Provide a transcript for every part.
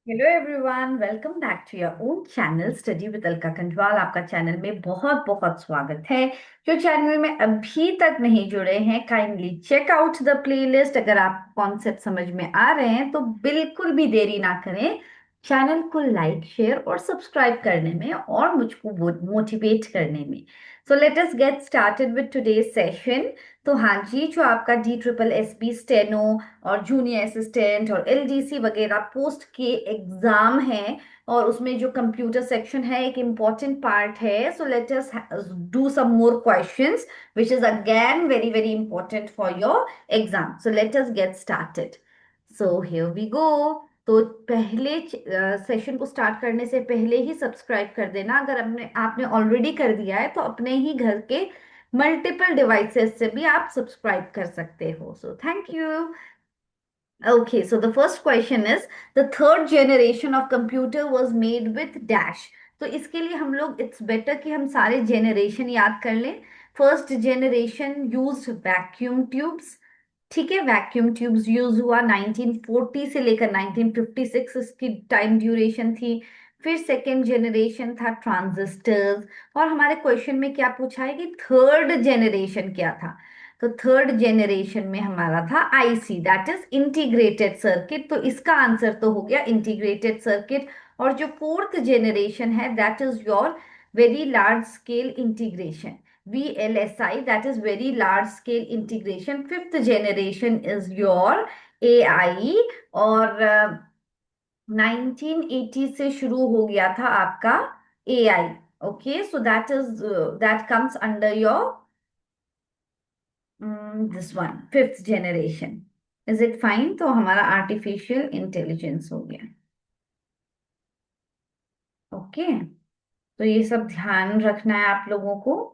Hello everyone, welcome back to your own channel study with Alka Kantwal. आपका channel में बहुत बहुत स्वागत है। जो चैनल में अभी तक नहीं जुड़े हैं, kindly check out the playlist. अगर आप कॉन्सेप्ट समझ में आ रहे हैं तो बिल्कुल भी देरी ना करें, चैनल को लाइक शेयर और सब्सक्राइब करने में और मुझको मोटिवेट करने में। सो let us get started with today's session. तो हाँ जी, जो आपका DSSB स्टेनो और जूनियर असिस्टेंट और LDC वगैरह पोस्ट के एग्जाम हैं, और उसमें जो कंप्यूटर सेक्शन है एक इम्पॉर्टेंट पार्ट है। So let us do some more questions which is again very very important for your exam. So let us get started. So here we go. तो पहले सेशन को स्टार्ट करने से पहले ही subscribe कर देना। अगर आपने आपने ऑलरेडी कर दिया है तो अपने ही घर के मल्टीपल डिवाइसेस से भी आप सब्सक्राइब कर सकते हो। So thank you. Okay, so the first question is the third generation of computer was made with dash. तो इसके लिए हम लोग इट्स बेटर कि हम सारे जेनरेशन याद कर लें। First generation used vacuum tubes. ठीक है, वैक्यूम ट्यूब्स यूज हुआ 1940 से लेकर 1956, इसकी टाइम ड्यूरेशन थी। फिर सेकेंड जेनरेशन था ट्रांजिस्टर्स। और हमारे क्वेश्चन में क्या पूछा है कि थर्ड जेनरेशन क्या था। तो थर्ड जेनरेशन में हमारा था IC, that is integrated circuit. तो इसका आंसर तो हो गया इंटीग्रेटेड सर्किट। और जो फोर्थ जेनरेशन है that is your very large scale integration, VLSI, that is very large scale integration. Fifth generation is your AI। और 1980 से शुरू हो गया था आपका AI। Okay, so that comes under your this one, fifth generation. Is it fine? तो हमारा artificial intelligence हो गया। ओके, तो ये सब ध्यान रखना है आप लोगों को।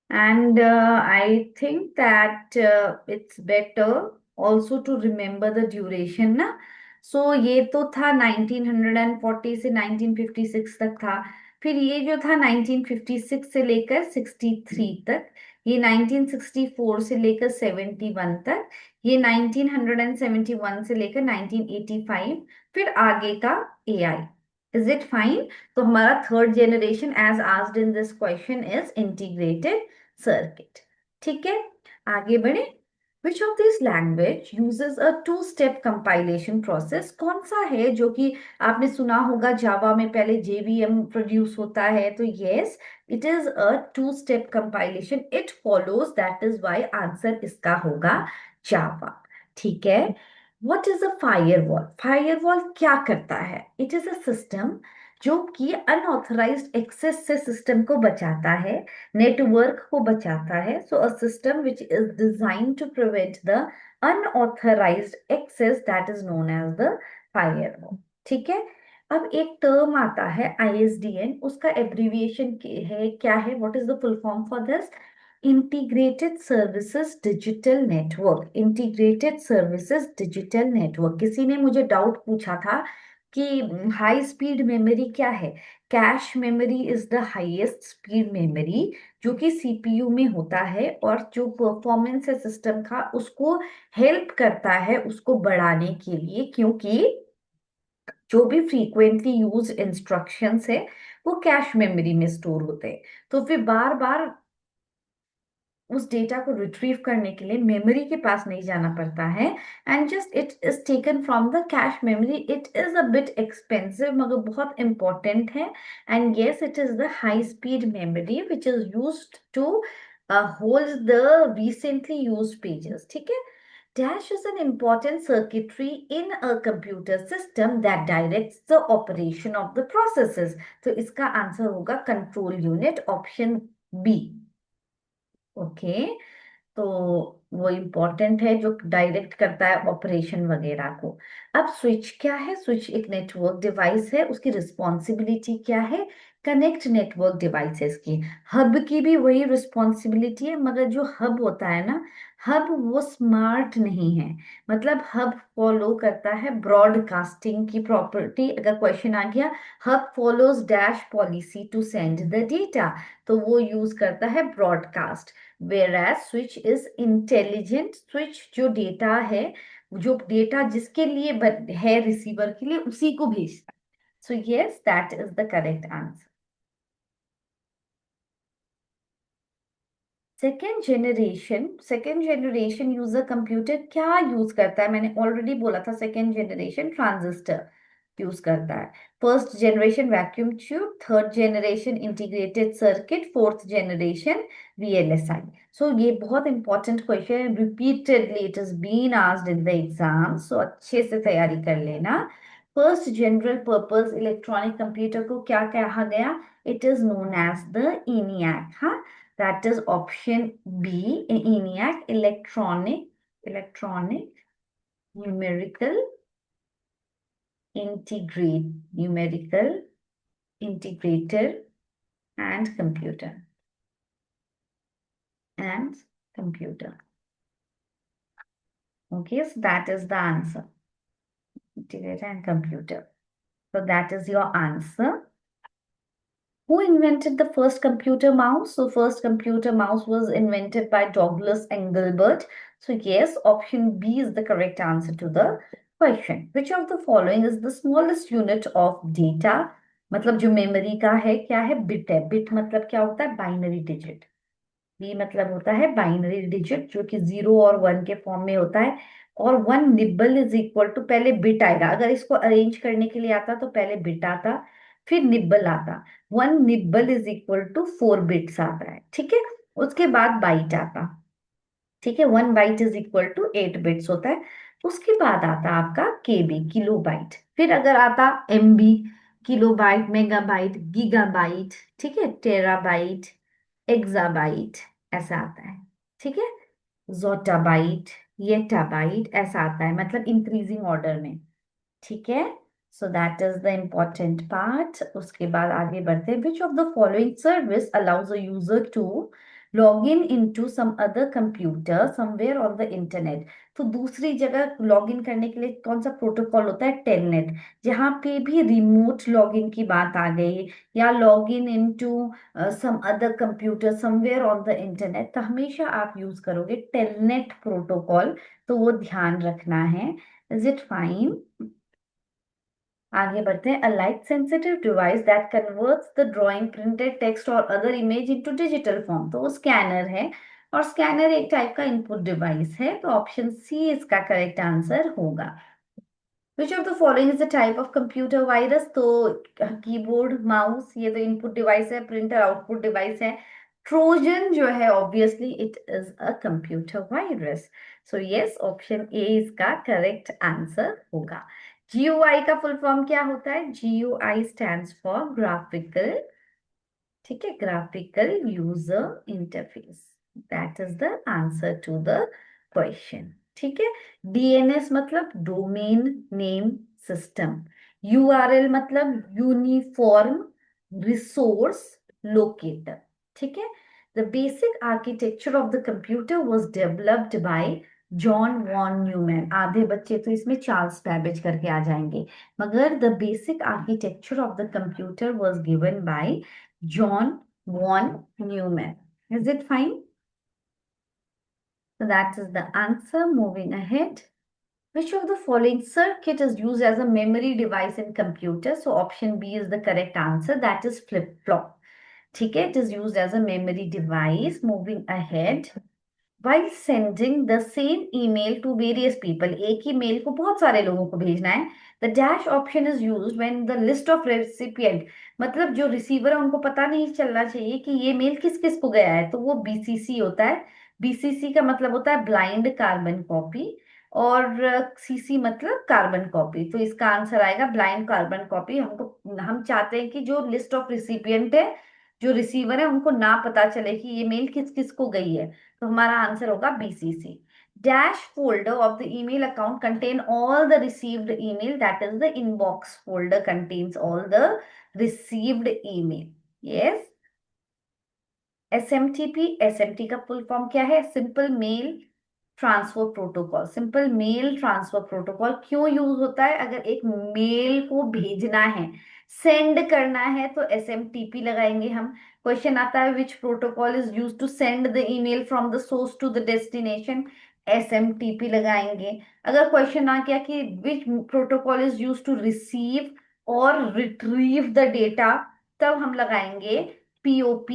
And I think that it's better also to remember the duration ना। सो ये तो था 1940 से 1956 तक था। फिर ये जो था 1956 से लेकर 63 तक। ये 1964 से लेकर 71 तक। ये 1971 से लेकर 1985। फिर आगे का AI। Is it fine? तो हमारा third generation as asked in this question is integrated circuit. ठीक है, आगे बढ़े। Which of this language uses a two step compilation process? कौन सा है जो कि आपने सुना होगा जावा में पहले JVM प्रोड्यूस होता है। तो yes, it is a two step compilation, it follows, that is why answer इसका होगा जावा। ठीक है। What is a firewall? Firewall क्या करता है? इट इज अ सिस्टम जो कि अनऑथराइज्ड एक्सेस से सिस्टम को बचाता है, नेटवर्क को बचाता है। So a system which is design to prevent the unauthorised access, that is known as the firewall. ठीक है। अब एक टर्म आता है ISDN, उसका एब्रिविएशन है क्या है? What is the full form for this? Integrated services digital network. Integrated services digital network. किसी ने मुझे डाउट पूछा था कि हाई स्पीड मेमोरी क्या है? Cache memory is the highest speed memory जो कि CPU में होता है, और जो परफॉर्मेंस है सिस्टम का उसको हेल्प करता है उसको बढ़ाने के लिए, क्योंकि जो भी फ्रीक्वेंटली यूज इंस्ट्रक्शंस है वो कैश मेमोरी में स्टोर होते हैं। तो फिर बार बार उस डेटा को रिट्रीव करने के लिए मेमोरी के पास नहीं जाना पड़ता है, and just it is taken from the cache memory. It is a bit expensive मगर बहुत इंपॉर्टेंट है। And yes, it is the high speed memory which is used to hold the recently used pages. ठीक है। Dash is an important circuitry in a computer system that directs the operation of the processes. तो इसका answer होगा control unit, option B. Okay, तो वो important है जो direct करता है ऑपरेशन वगैरह को। अब स्विच क्या है? स्विच एक नेटवर्क डिवाइस है, उसकी रिस्पॉन्सिबिलिटी क्या है? कनेक्ट नेटवर्क डिवाइसेस की। हब की भी वही रिस्पॉन्सिबिलिटी है, मगर जो हब होता है ना, हब वो स्मार्ट नहीं है। मतलब हब फॉलो करता है ब्रॉडकास्टिंग की प्रॉपर्टी। अगर क्वेश्चन आ गया hub follows dash policy to send the data, तो वो यूज करता है broadcast. whereas switch is intelligent। switch जो डेटा है जो डेटा जिसके लिए है रिसीवर के लिए उसी को भेजता है। So yes, that is the correct answer. Second generation user computer क्या यूज करता है? मैंने ऑलरेडी बोला था, सेकेंड जनरेशन ट्रांजिस्टर यूज करता है। First generation vacuum tube, third generation integrated circuit, fourth generation VLSI. So ये बहुत इंपॉर्टेंट क्वेश्चन है, repeatedly it is been asked in the exam, so अच्छे से तैयारी कर लेना। First general purpose electronic computer को क्या कहा गया? It is known as the ENIAC। हाँ, that is option B, ENIAC, electronic numerical numerical integrator and and computer. Okay, so that is the answer. Integrator and computer. So that is your answer. Who invented the first computer mouse? So first computer mouse was invented by Douglas Engelbart. So yes, option B is the correct answer to the question. Which of the following is the smallest unit of data? मतलब जो memory का है क्या है? Bit है। Bit मतलब क्या होता है? Binary digit. बी मतलब होता है बाइनरी डिजिट, जो कि 0 और 1 के फॉर्म में होता है। और 1 निब्बल इज इक्वल टू, पहले बिट आएगा, अगर इसको अरेंज करने के लिए आता तो पहले बिट आता फिर निब्बल आता। 1 nibble is equal to 4 bits आता है, ठीक है। उसके बाद बाइट आता, ठीक है। 1 byte is equal to 8 bits होता है। उसके बाद आता आपका केबी, किलो बाइट। फिर अगर आता MB, kilo byte, megabyte, gigabyte, ठीक है, टेराबाइट, एक्साबाइट, ऐसा आता है, ठीक है। जोटाबाइट, येटाबाइट, ऐसा आता है, मतलब इंक्रीजिंग ऑर्डर में, ठीक है। So that is the important part. उसके बाद आगे बढ़ते हैं। Which of the following service allows a user to log in into some other computer somewhere on the internet? तो दूसरी जगह लॉग इन करने के लिए कौन सा प्रोटोकॉल होता है? टेलनेट। जहां पे भी रिमोट लॉग इन की बात आ गई या log in into some other computer somewhere on the internet, तो हमेशा आप यूज करोगे टेलनेट प्रोटोकॉल, तो वो ध्यान रखना है। Is it fine? आगे बढ़ते हैं। A light sensitive device that converts the drawing, printed text और other image into digital form, तो वो स्कैनर है। और स्कैनर एक टाइप का इनपुट डिवाइस है, तो ऑप्शन सी इसका करेक्ट आंसर होगा। Which of the following is the type of computer virus? तो कीबोर्ड, माउस, ये तो इनपुट डिवाइस है, प्रिंटर आउटपुट डिवाइस है। ट्रोजन जो है obviously it is a computer virus. So yes, option A इसका करेक्ट आंसर होगा। GUI का फुल फॉर्म क्या होता है? GUI स्टैंड्स फॉर ग्राफिकल, ठीक है, graphical user interface. That is the answer to the question, ठीक है। DNS मतलब डोमेन नेम सिस्टम। URL मतलब यूनिफॉर्म रिसोर्स लोकेटर, ठीक है। The basic architecture of the computer was developed by John von Neumann. आधे बच्चे तो इसमें चार्ल्स बैबेज करके आ जाएंगे, मगर the basic architecture of the computer was given by John von Neumann. Is it fine? So that is the answer. Moving ahead. Which of the following circuit is used as a memory device in computer? So option B is the correct answer. That is flip-flop. ठीक है, it is used as a memory device. Moving ahead. While sending the same email to various people, एक ही mail को बहुत सारे लोगों को भेजना है, the dash option is used when the list of recipient, मतलब जो रिसीवर है उनको पता नहीं चलना चाहिए कि ये मेल किस किस को गया है, तो वो BCC होता है। BCC का मतलब होता है ब्लाइंड कार्बन कॉपी, और CC मतलब कार्बन कॉपी, तो इसका आंसर आएगा ब्लाइंड कार्बन कॉपी। हम चाहते हैं कि जो लिस्ट ऑफ रिसिपिएंट है, जो रिसीवर है, उनको ना पता चले कि ये मेल किस किस को गई है, तो हमारा आंसर होगा BCC। Dash folder of the email account contain all the received email, that is the inbox folder contains all the received email. Yes. SMTP का फुल फॉर्म क्या है? Simple mail transfer protocol. Simple mail transfer protocol क्यों use होता है? अगर एक mail को भेजना है, सेंड करना है, तो SMTP लगाएंगे हम। क्वेश्चन आता है which protocol is use to send the email from the source to the destination? SMTP लगाएंगे। अगर क्वेश्चन आ गया कि which protocol is use to receive और रिट्रीव द डेटा, तब हम लगाएंगे POP।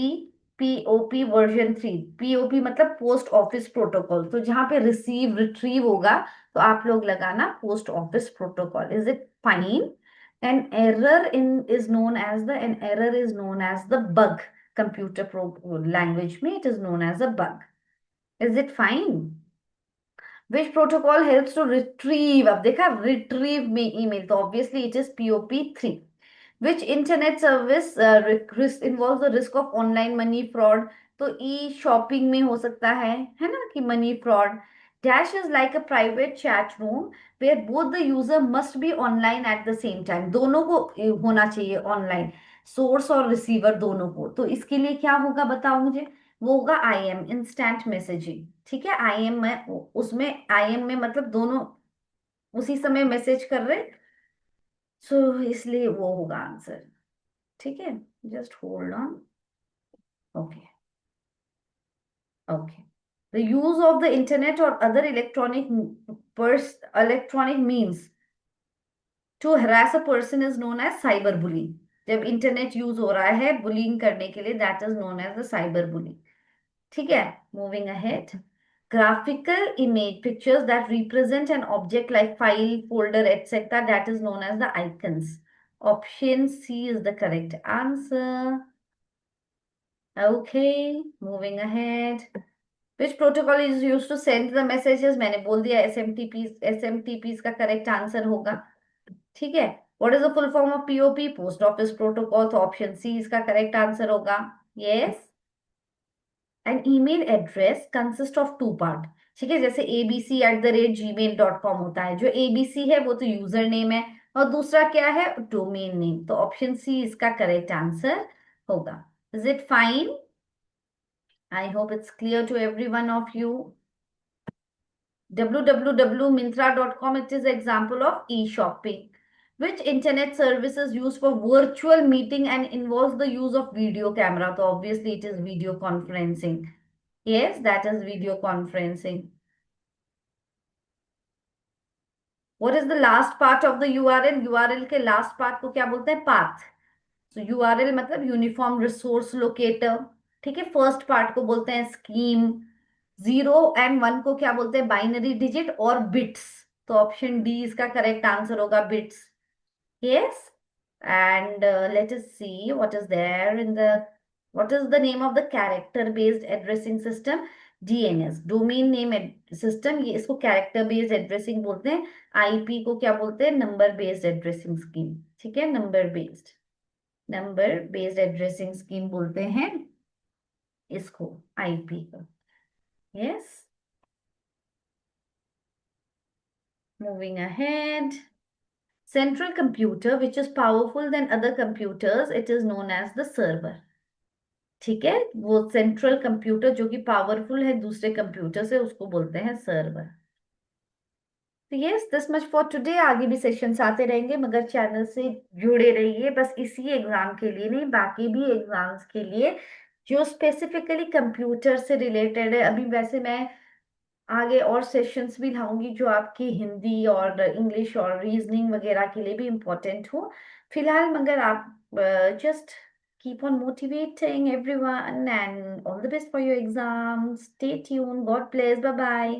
POP version 3। POP मतलब पोस्ट ऑफिस प्रोटोकॉल। तो जहां पे रिसीव रिट्रीव होगा तो आप लोग लगाना post office protocol. Is it fine? An error in is known as the an error is known as the bug. Language में it is known as a bug. Is it fine? Which protocol helps to retrieve? अब देखा retrieve में email, तो obviously it is POP 3. Which internet service involves the risk of online money fraud? तो ई shopping में हो सकता है ना, कि money fraud. Dash is like a private chat room where both the user must be online at the same time. दोनों को होना चाहिए ऑनलाइन, सोर्स और रिसीवर दोनों को। तो इसके लिए क्या होगा बताओ मुझे? वो होगा IM, इंस्टेंट मैसेजिंग। ठीक है, IM में, उसमें IM में मतलब दोनों उसी समय मैसेज कर रहे, सो इसलिए वो होगा आंसर। ठीक है, just hold on. Okay, okay. The use of the internet और other electronic means to harass a person is known as cyber bullying. जब इंटरनेट यूज हो रहा है बुलिंग करने के लिए, that is known as the cyber bullying. ठीक है, moving ahead. Graphical image pictures that represent an object like file, folder, etc. that is known as the icons. Option C is the correct answer. Okay, moving ahead. Which protocol is used to send the messages? मैंने बोल दिया SMTP। SMTP का correct answer होगा। ठीक है। What is the full form of POP? Post office protocol. तो option C इसका correct answer होगा। Yes. An email address consist of two part. ठीक है, जैसे abc@gmail.com होता है, जो ABC है वो तो यूजर नेम है, और दूसरा क्या है? Domain name. तो ऑप्शन सी इसका करेक्ट आंसर होगा। Is it fine? I hope it's clear to every one of you. www.myntra.com, it is an example of e-shopping. Which internet service is used for virtual meeting and involves the use of video camera? So obviously it is video conferencing. Yes, that is video conferencing. What is the last part of the URL? URL के last part को क्या बोलते हैं? Path. So URL मतलब uniform resource locator. ठीक है, first part को बोलते हैं स्कीम। 0 और 1 को क्या बोलते हैं? बाइनरी डिजिट और बिट्स। तो ऑप्शन डी इसका करेक्ट आंसर होगा, bits. Yes. And let us see what is there in the, what is the name of the character based addressing system? DNS, domain name system. ये इसको character based addressing बोलते हैं। IP को क्या बोलते हैं? Number based addressing scheme. ठीक है, नंबर बेस्ड एड्रेसिंग स्कीम बोलते हैं इसको, IP का। Yes, moving ahead. Central computer which is powerful than other computers, it is known as the server. ठीक है, वो सेंट्रल कंप्यूटर जो कि पावरफुल है दूसरे कंप्यूटर से, उसको बोलते हैं सर्वर। तो yes, this much for today. आगे भी सेशंस आते रहेंगे, मगर चैनल से जुड़े रहिए, बस इसी एग्जाम के लिए नहीं, बाकी भी एग्जाम्स के लिए जो स्पेसिफिकली कंप्यूटर से रिलेटेड है। अभी वैसे मैं आगे और सेशंस भी लाऊंगी जो आपकी हिंदी और इंग्लिश और रीजनिंग वगैरह के लिए भी इम्पोर्टेंट हो। फिलहाल मगर आप just keep on motivating everyone and all the best for your exam. Stay tune, God bless, bye bye.